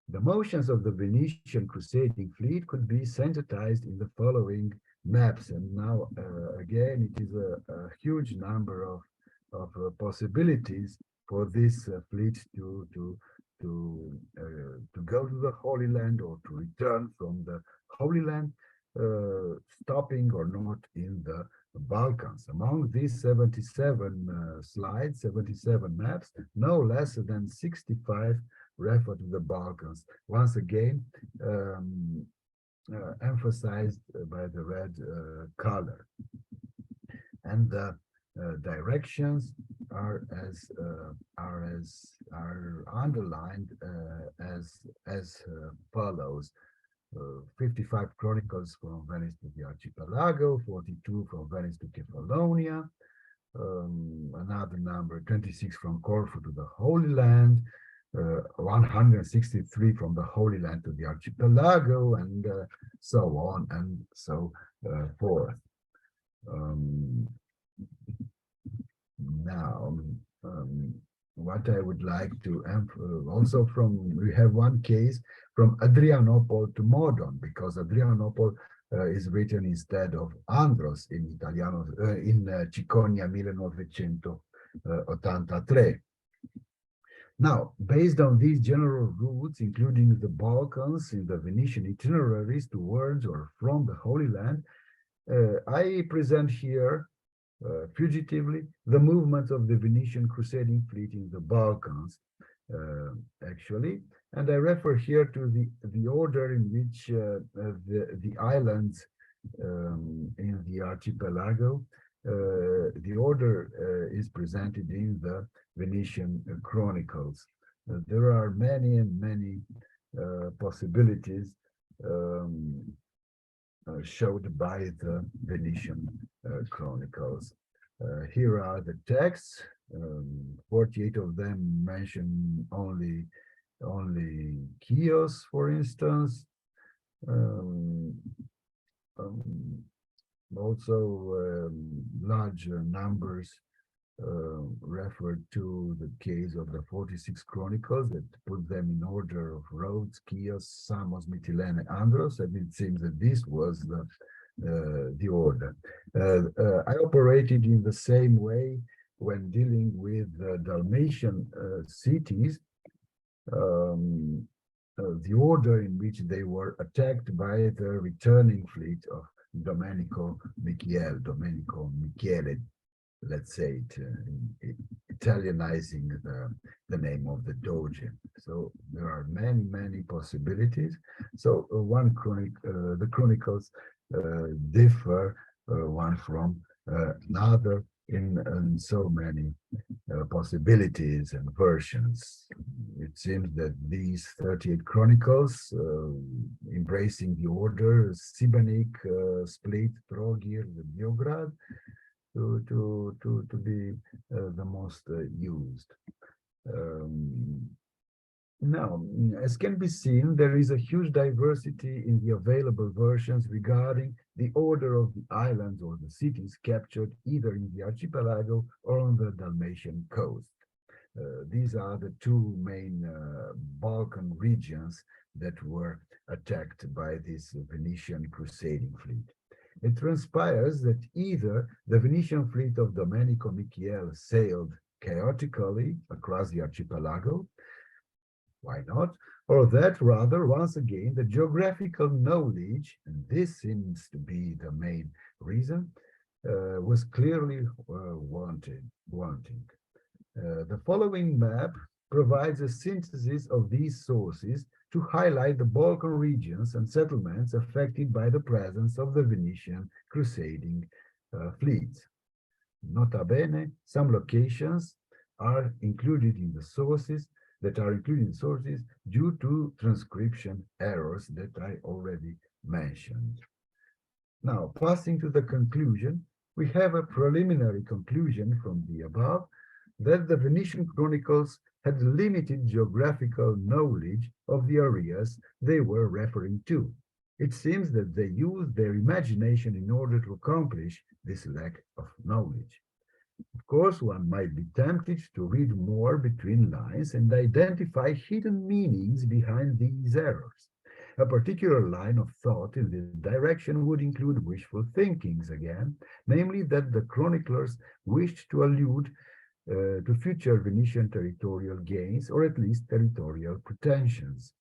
The motions of the Venetian crusading fleet could be synthesized in the following maps, and now again it is a huge number of possibilities for this fleet to go to the Holy Land or to return from the Holy Land, stopping or not in the Balkans. Among these 77 slides, 77 maps, no less than 65 refer to the Balkans. Once again, emphasized by the red color. And the directions are underlined as follows: 55 chronicles from Venice to the archipelago, 42 from Venice to Kefalonia, another number 26 from Corfu to the Holy Land, 163 from the Holy Land to the archipelago, and so on and so forth. Now, what I would like to also we have one case from Adrianople to Modon, because Adrianople is written instead of Andros in Italiano, in Cicogna 1983. Now, based on these general routes, including the Balkans in the Venetian itineraries towards or from the Holy Land, I present here fugitively the movement of the Venetian crusading fleet in the Balkans, actually, and I refer here to the order in which the islands in the archipelago, the order is presented in the Venetian chronicles. There are many and many possibilities um, showed by the Venetian chronicles. Here are the texts. 48 of them mention only Chios, for instance. Um, um, Also, large numbers referred to the case of the 46 chronicles that put them in order of Rhodes, Chios, Samos, Mytilene, Andros, and it seems that this was the order. I operated in the same way when dealing with Dalmatian cities. The order in which they were attacked by the returning fleet of Domenico Michele, let's say it, Italianizing the name of the Doge. So there are many possibilities. So the chronicles differ one from another in so many possibilities and versions. It seems that these 38 chronicles, embracing the order Sibanic, Split, Trogir, Biograd, to be the most used. Now, as can be seen, there is a huge diversity in the available versions regarding the order of the islands or the cities captured either in the archipelago or on the Dalmatian coast. These are the two main Balkan regions that were attacked by this Venetian crusading fleet. It transpires that either the Venetian fleet of Domenico Michiel sailed chaotically across the archipelago, why not? Or that rather, once again, the geographical knowledge, and this seems to be the main reason, was clearly wanting. The following map provides a synthesis of these sources to highlight the Balkan regions and settlements affected by the presence of the Venetian crusading fleets. Nota bene, some locations are included in the sources due to transcription errors that I already mentioned. Now, passing to the conclusion, we have a preliminary conclusion from the above that the Venetian chronicles had limited geographical knowledge of the areas they were referring to. It seems that they used their imagination in order to accomplish this lack of knowledge. Of course, one might be tempted to read more between lines and identify hidden meanings behind these errors. A particular line of thought in this direction would include wishful thinkings again, namely that the chroniclers wished to allude to future Venetian territorial gains, or at least territorial pretensions.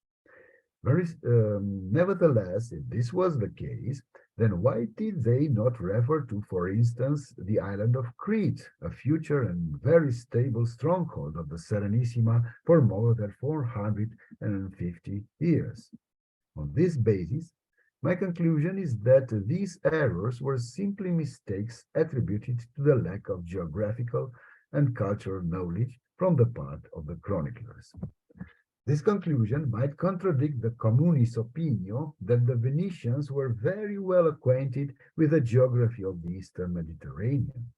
Nevertheless, if this was the case, then why did they not refer to, for instance, the island of Crete, a future and very stable stronghold of the Serenissima for more than 450 years? On this basis, my conclusion is that these errors were simply mistakes attributed to the lack of geographical and cultural knowledge from the part of the chroniclers. This conclusion might contradict the communis opinio that the Venetians were very well acquainted with the geography of the Eastern Mediterranean.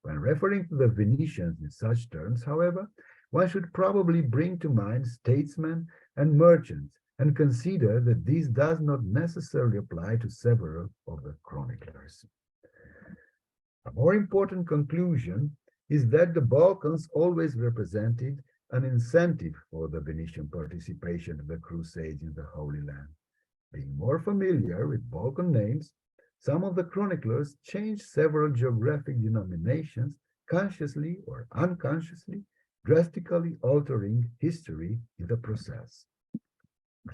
When referring to the Venetians in such terms, however, one should probably bring to mind statesmen and merchants and consider that this does not necessarily apply to several of the chroniclers. A more important conclusion is that the Balkans always represented an incentive for the Venetian participation in the Crusades in the Holy Land. Being more familiar with Balkan names, some of the chroniclers changed several geographic denominations consciously or unconsciously, drastically altering history in the process.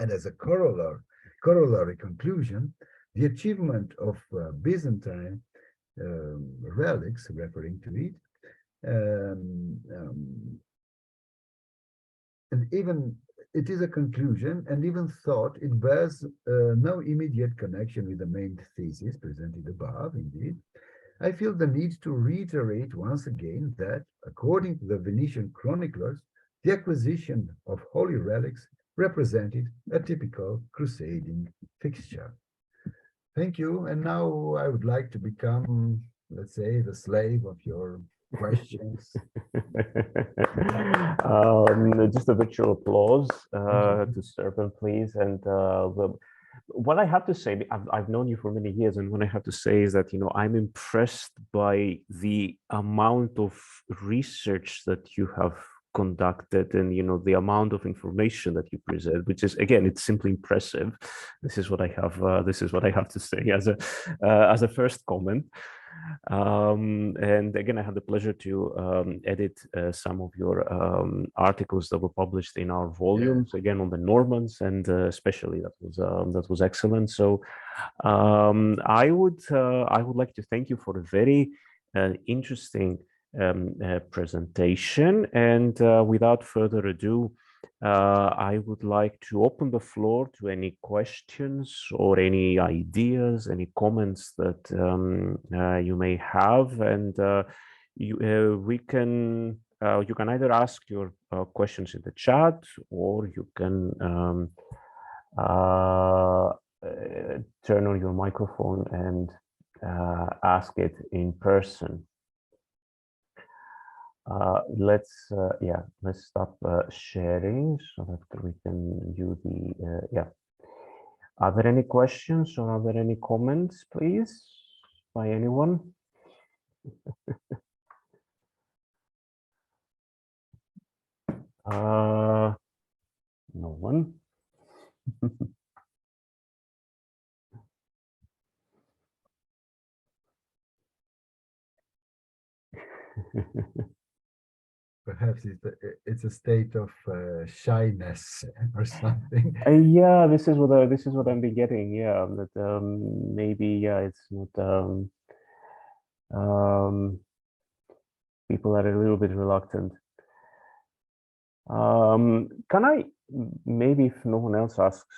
And as a corollary conclusion, the achievement of Byzantine relics, referring to it, and even it is a conclusion, and even thought it bears no immediate connection with the main thesis presented above, indeed. I feel the need to reiterate once again that, according to the Venetian chroniclers, the acquisition of holy relics represented a typical crusading fixture. Thank you. And now I would like to become, let's say, the slave of your questions. Just a virtual applause to Serban, please. And what I have to say, I've known you for many years, and what I have to say is that, I'm impressed by the amount of research that you have conducted, and the amount of information that you present, which is, again, it's simply impressive. This is what I have to say as a first comment. And again, I had the pleasure to edit some of your articles that were published in our volumes, again on the Normans, and especially that was excellent. So I would like to thank you for a very interesting presentation. And without further ado, I would like to open the floor to any questions or any ideas, any comments that you may have, and you can either ask your questions in the chat, or you can turn on your microphone and ask it in person. Let's stop sharing so that we can do the Are there any questions, or are there any comments, please, by anyone? No one. Perhaps it's a state of shyness or something. Yeah, this is what I'm getting. Yeah, that maybe it's not. People are a little bit reluctant. Can I maybe, if no one else asks,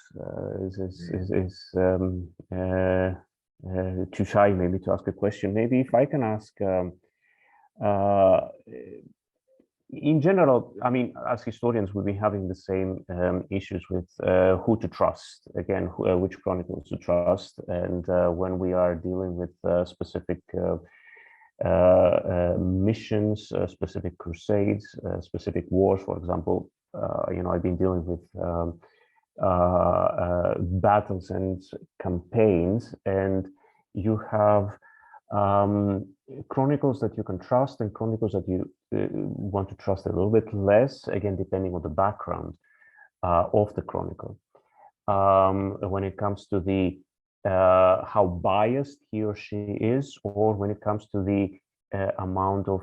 is too shy maybe to ask a question? Maybe if I can ask. In general, I mean, as historians, we'll be having the same issues with who to trust, again, which chronicles to trust. And when we are dealing with specific missions, specific crusades, specific wars, for example, I've been dealing with battles and campaigns, and you have chronicles that you can trust, and chronicles that you want to trust a little bit less, again, depending on the background of the chronicle. When it comes to the how biased he or she is, or when it comes to the amount of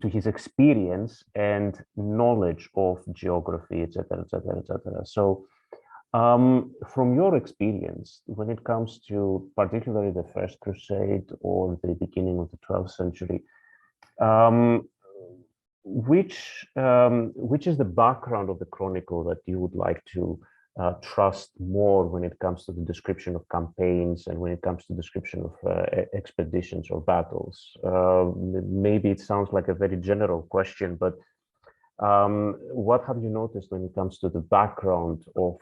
to his experience and knowledge of geography, etc., etc., etc. So from your experience, when it comes to particularly the First Crusade or the beginning of the 12th century, which is the background of the chronicle that you would like to trust more when it comes to the description of campaigns, and when it comes to description of expeditions or battles? Maybe it sounds like a very general question, but what have you noticed when it comes to the background of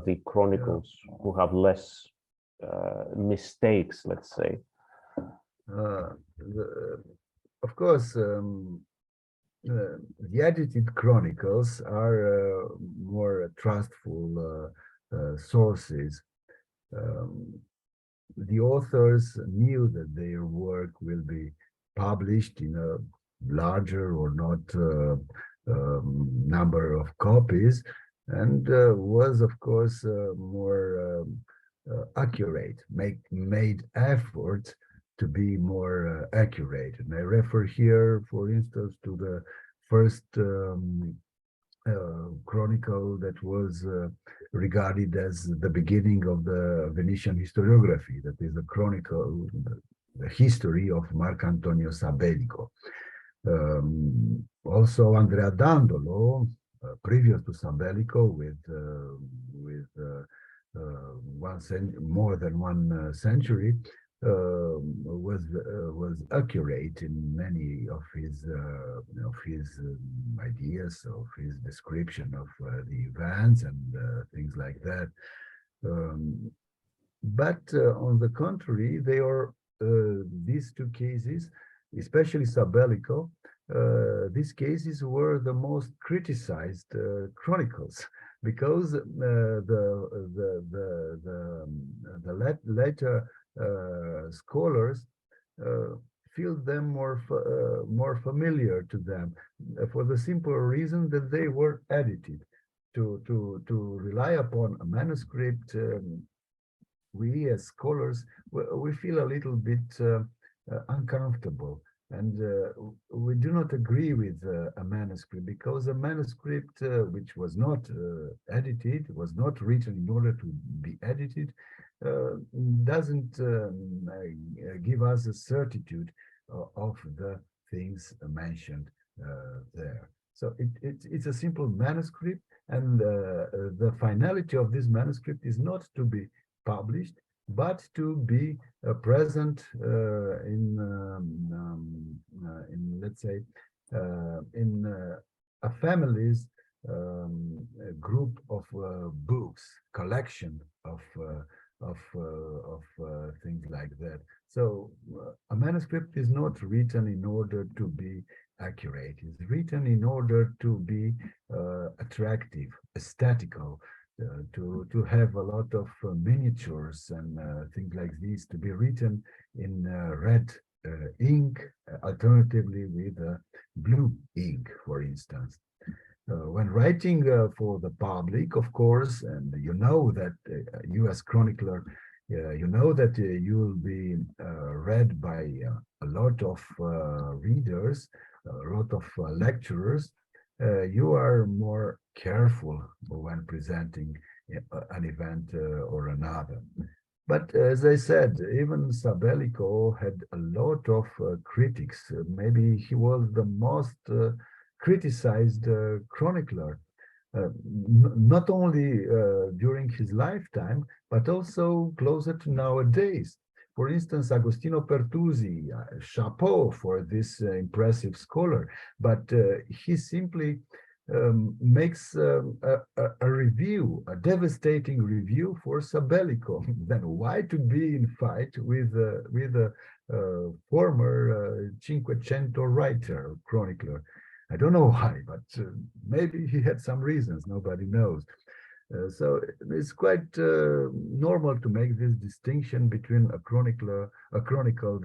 the chronicles who have less mistakes, let's say? Of course, the edited chronicles are more trustful sources. The authors knew that their work will be published in a larger or not number of copies, and was, of course, more accurate, made effort to be more accurate. And I refer here, for instance, to the first chronicle that was regarded as the beginning of the Venetian historiography. That is a chronicle, the history of Marcantonio Sabellico. Also Andrea Dandolo, previous to Sabellico, with more than one century, was accurate in many of his ideas, of his description of the events and things like that. But on the contrary, they are these two cases, especially Sabellico. These cases were the most criticized chronicles because the later scholars feel them more familiar to them for the simple reason that they were edited. To rely upon a manuscript, we as scholars we feel a little bit uncomfortable, and we do not agree with a manuscript, because a manuscript which was not edited, was not written in order to be edited, doesn't give us a certitude of the things mentioned there. So it's a simple manuscript, and the finality of this manuscript is not to be published, but to be present in let's say in a family's group of books, collection of things like that. So a manuscript is not written in order to be accurate. It's written in order to be attractive, aesthetical, to have a lot of miniatures and things like this, to be written in red ink, alternatively with blue ink, for instance. When writing for the public, of course, and you know that you as chronicler, you know that you will be read by a lot of readers, a lot of lecturers. You are more careful when presenting an event or another. But as I said, even Sabellico had a lot of critics. Maybe he was the most criticized chronicler, not only during his lifetime, but also closer to nowadays. For instance, Agostino Pertusi, chapeau for this impressive scholar, but he simply makes a review, a devastating review for Sabellico. Then why to be in fight with a former Cinquecento writer, chronicler? I don't know why, but maybe he had some reasons, nobody knows. So it's quite normal to make this distinction between a chronicle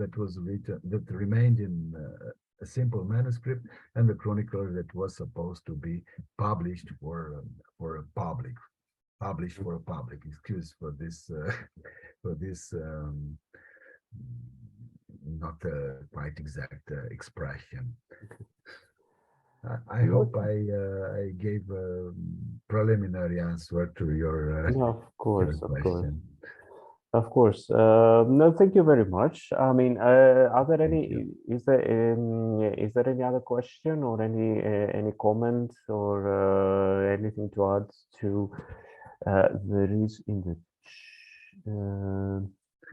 that was written, that remained in a simple manuscript, and a chronicle that was supposed to be published for a public, Excuse for this not quite exact expression. I hope I gave a preliminary answer to your No, of course, of course. question. Of course. No, thank you very much. I mean, are there Thank any, you. is there any other question or any comment or anything to add to there is in the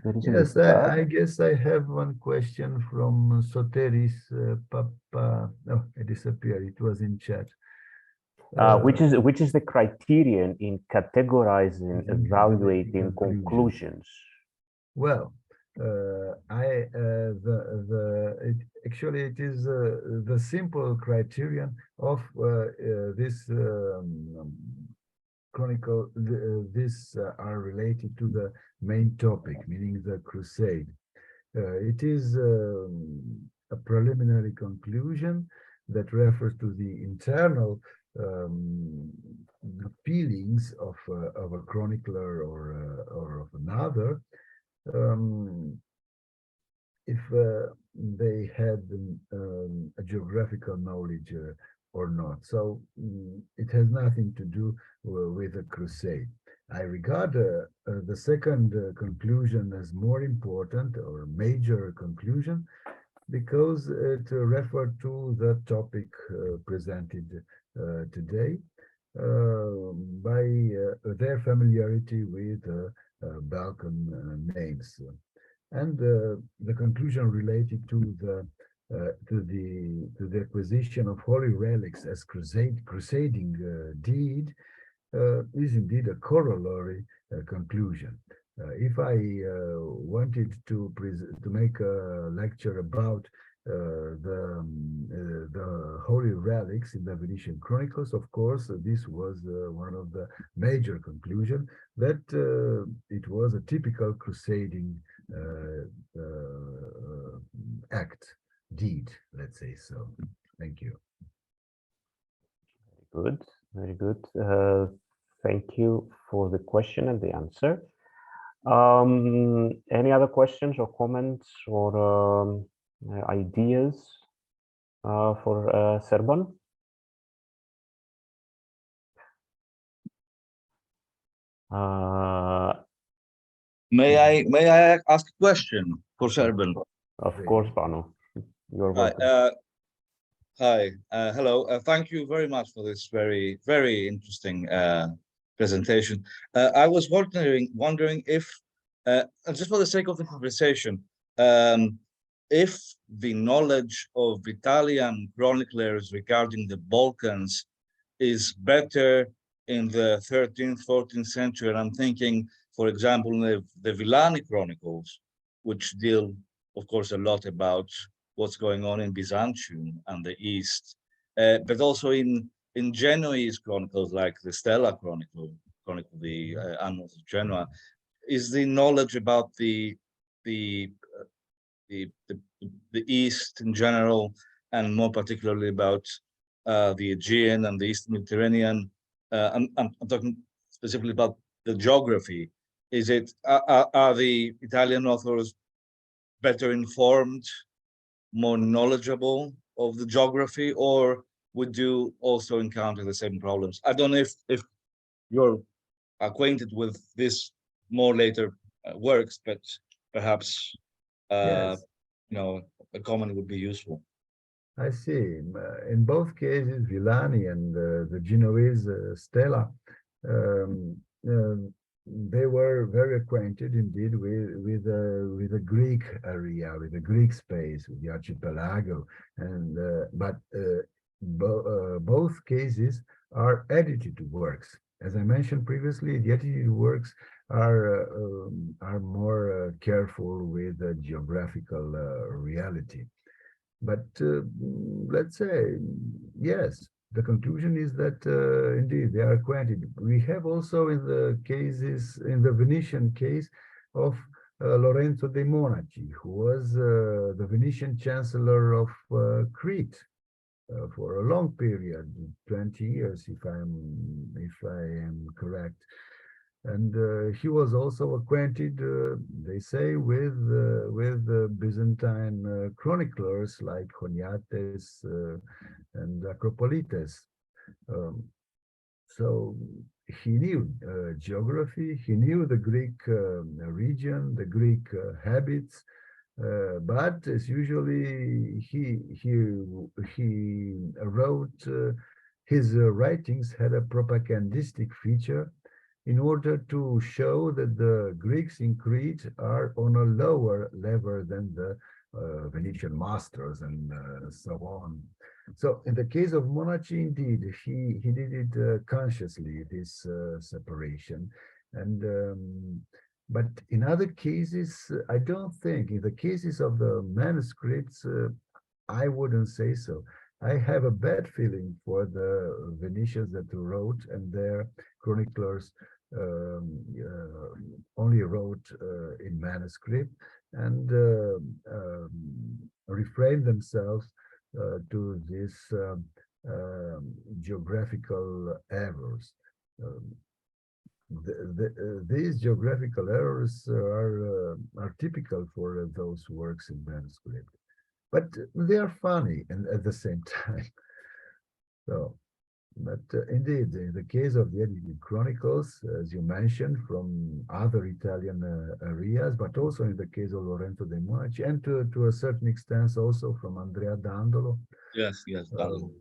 there is in the Yes, chat? I guess I have one question from Soteris Papa. No, it disappeared. It was in chat. Which is the criterion in categorizing, evaluating conclusions? Well, actually it is the simple criterion of this chronicle. These are related to the main topic, meaning the crusade. It is a preliminary conclusion that refers to the internal feelings of a chronicler or of another. If they had a geographical knowledge or not. So it has nothing to do with a crusade. I regard the second conclusion as more important or major conclusion because it referred to the topic presented today by their familiarity with Balkan names. And the conclusion related to the acquisition of holy relics as crusading deed is indeed a corollary conclusion. If I wanted to make a lecture about the holy relics in the Venetian Chronicles, of course, this was one of the major conclusion that it was a typical crusading act, deed, let's say so. Thank you. Good, very good. Thank you for the question and the answer. Any other questions or comments or ideas for Serban? May I ask a question for Serban? Of course, Banu. You're Hi, welcome. hello. Thank you very much for this very interesting presentation. I was wondering if, just for the sake of the conversation, if the knowledge of Italian chroniclers regarding the Balkans is better in the 13th, 14th century, and I'm thinking, for example, the Villani Chronicles, which deal, of course, a lot about what's going on in Byzantium and the East, but also in Genoese chronicles like the Stella Chronicle, the Annals of Genoa, is the knowledge about the East in general, and more particularly about the Aegean and the East Mediterranean. I'm talking specifically about the geography. Is it are the Italian authors better informed, more knowledgeable of the geography, or would you also encounter the same problems? I don't know if you're acquainted with this more later works, but perhaps Yes. A comment would be useful. I see. In both cases, Villani and the Genoese Stella, um, they were very acquainted indeed with the Greek area, with the Greek space, with the archipelago, and but both cases are edited works. As I mentioned previously, the edited works are more careful with the geographical reality. But let's say, yes, the conclusion is that indeed they are acquainted. We have also in the Venetian case of Lorenzo de' Monaci, who was the Venetian chancellor of Crete for a long period, 20 years, if I am correct. And he was also acquainted, they say, with Byzantine chroniclers like Choniates and Acropolites. So he knew geography, he knew the Greek region, the Greek habits, but as usually he wrote his writings had a propagandistic feature in order to show that the Greeks in Crete are on a lower level than the Venetian masters and so on. So in the case of Monaci, indeed, he did it consciously, this separation. And but in other cases, I don't think, in the cases of the manuscripts, I wouldn't say so. I have a bad feeling for the Venetians that wrote, and their chroniclers only wrote in manuscript and refrained themselves to these geographical errors. These geographical errors are typical for those works in manuscript, but they are funny and at the same time. So, but indeed, in the case of the Angeliki Chronicles, as you mentioned, from other Italian areas, but also in the case of Lorenzo de' Monaci, and to a certain extent also from Andrea Dandolo, Yes, yes, Dandolo.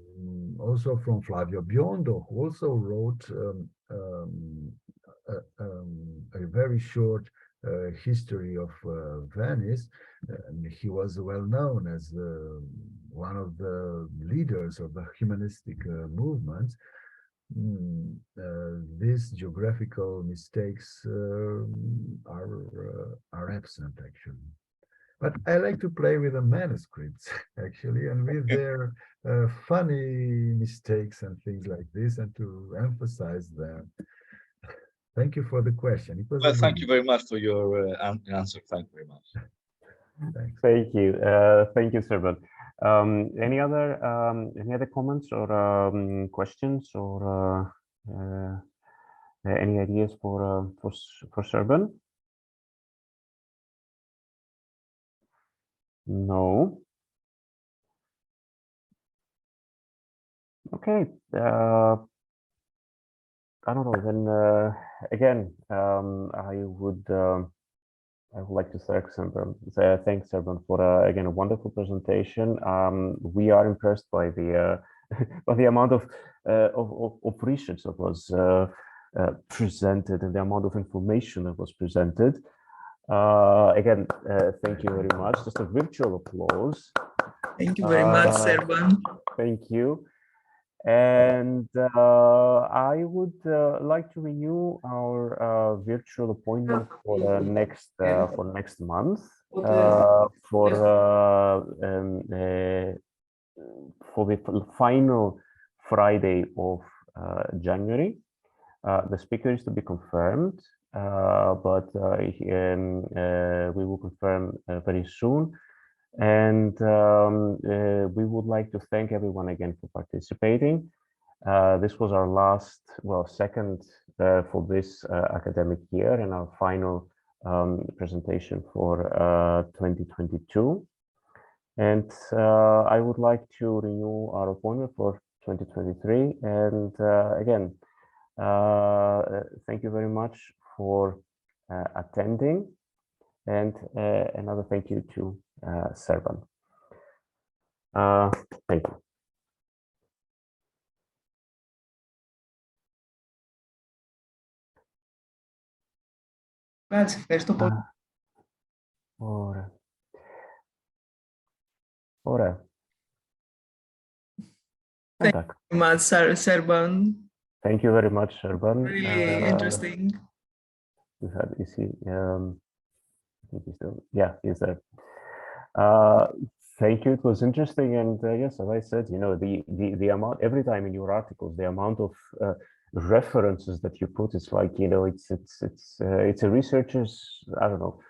also from Flavio Biondo, who also wrote a very short history of Venice. And he was well known as one of the leaders of the humanistic movement. These geographical mistakes are absent, actually. But I like to play with the manuscripts, actually, and with their funny mistakes and things like this, and to emphasize them. Thank you for the question. It was Well, thank you very much for your answer. Thank you very much. Thanks. Thank you. Thank you, Serban. Any other comments or questions or any ideas for Serban? No. Okay. I don't know. Then again, I would like to thank Serban for again a wonderful presentation. We are impressed by the by the amount of research that was presented and the amount of information that was presented. Again, thank you very much. Just a virtual applause. Thank you very much, Serban. Thank you. And I would like to renew our virtual appointment for next month for the final Friday of January. The speaker is to be confirmed, but we will confirm very soon. And we would like to thank everyone again for participating. This was our last, second for this academic year and our final presentation for 2022. And I would like to renew our appointment for 2023. And again, thank you very much for attending. And another thank you to Serban. Thank you. Ευχαριστώ πολύ. Ωραία. Ωραία. Thank you very much, Serban. Thank you very much, Serban. Really interesting. Is he? I think he's still. Yeah, he's there. Thank you. It was interesting, and yes, as I said, you know, the amount every time in your articles, the amount of references that you put, it's like, you know, it's a researcher's, I don't know,